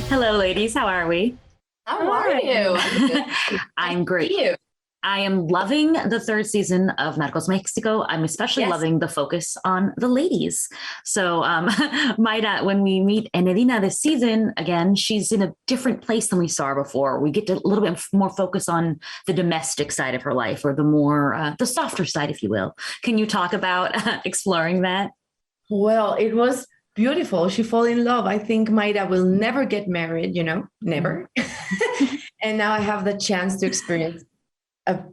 Hello, ladies. How are we? How are you? I'm good. I'm great. You. I am loving the third season of Narcos Mexico. I'm especially Yes. loving the focus on the ladies. So, Mayra, when we meet Enedina this season, again, she's in a different place than we saw her before. We get to a little bit more focus on the domestic side of her life, or the more, the softer side, if you will. Can you talk about exploring that? Well, it was beautiful. She fell in love. I think Mayra will never get married, never. And now I have the chance to experience a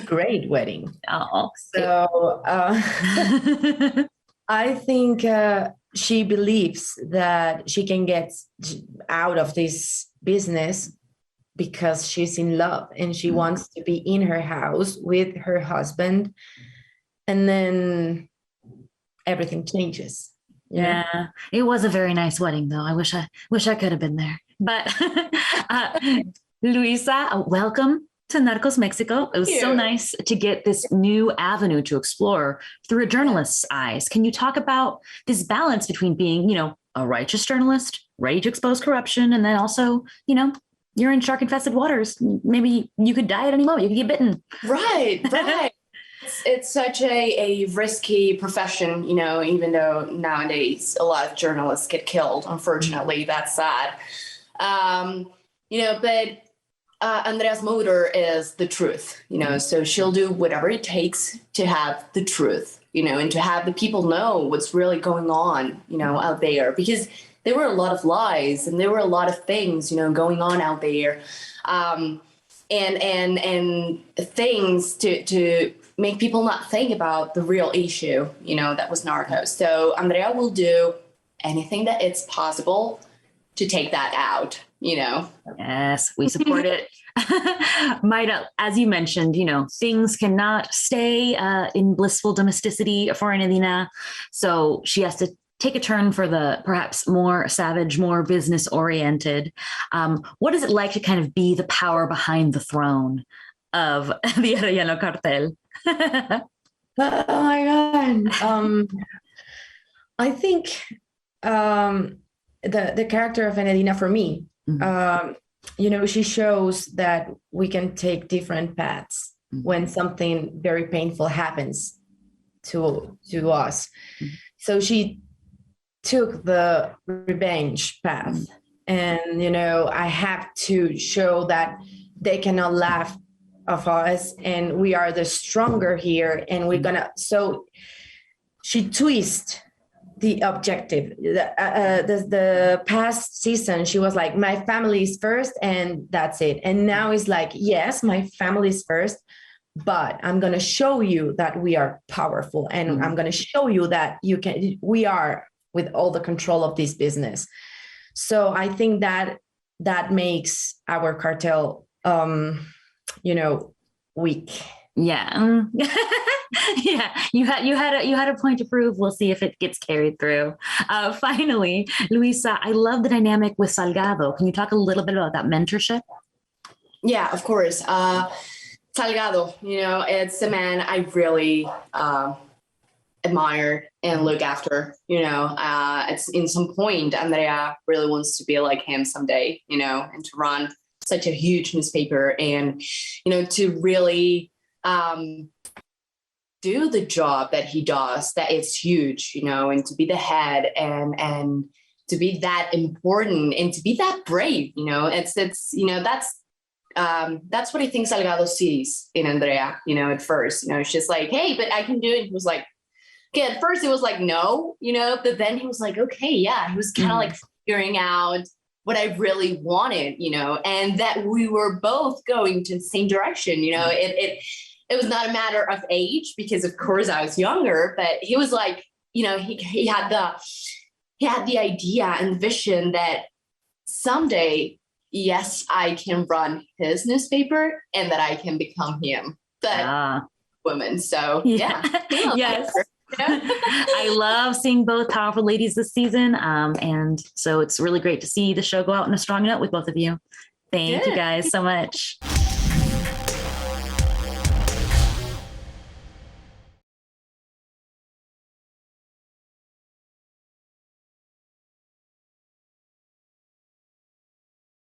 great wedding. Oh, So I think she believes that she can get out of this business because she's in love and she wants to be in her house with her husband. And then everything changes. Yeah, it was a very nice wedding, though. I wish I could have been there. But Luisa, welcome to Narcos Mexico. It was so nice to get this new avenue to explore through a journalist's eyes. Can you talk about this balance between being, a righteous journalist, ready to expose corruption, and then also, you're in shark-infested waters. Maybe you could die at any moment. You could get bitten. Right. It's such a risky profession, even though nowadays a lot of journalists get killed. Unfortunately, that's sad. But Andrea's motor is the truth, so she'll do whatever it takes to have the truth, and to have the people know what's really going on, out there, because there were a lot of lies and there were a lot of things, going on out there, and things to make people not think about the real issue, that was Narcos. So Andrea will do anything that it's possible to take that out, Yes, we support it. Mayra, as you mentioned, things cannot stay in blissful domesticity for Enedina. So she has to take a turn for the perhaps more savage, more business oriented. What is it like to kind of be the power behind the throne of the Arellano cartel? Oh my God. I think the character of Enedina, for me, she shows that we can take different paths when something very painful happens to us. So she took the revenge path, and I have to show that they cannot laugh of us, and we are the stronger here, and we're gonna. So she twists the objective. The past season, she was like, my family is first, and that's it. And now it's like, yes, my family is first, but I'm gonna show you that we are powerful, and I'm gonna show you that we are with all the control of this business. So I think that makes our cartel weak. Yeah. Yeah, you had a point to prove. We'll see if it gets carried through. Finally, Luisa, I love the dynamic with Salgado. Can you talk a little bit about that mentorship? Yeah, of course. Salgado, it's a man I really admire and look after. It's in some point Andrea really wants to be like him someday, and to run such a huge newspaper, and to really do the job that he does, that it's huge, and to be the head, and to be that important, and to be that brave, it's that's what I think Salgado sees in Andrea, at first, she's like, hey, but I can do it. He was like, okay, at first it was like, no, but then he was like, okay, yeah, he was kind of like figuring out what I really wanted, and that we were both going to the same direction. It was not a matter of age, because of course I was younger, but he was like, he had the idea and vision that someday, yes, I can run his newspaper, and that I can become him, that woman. So yeah. Yes. I love seeing both powerful ladies this season. And so it's really great to see the show go out on a strong note with both of you. Thank you guys so much.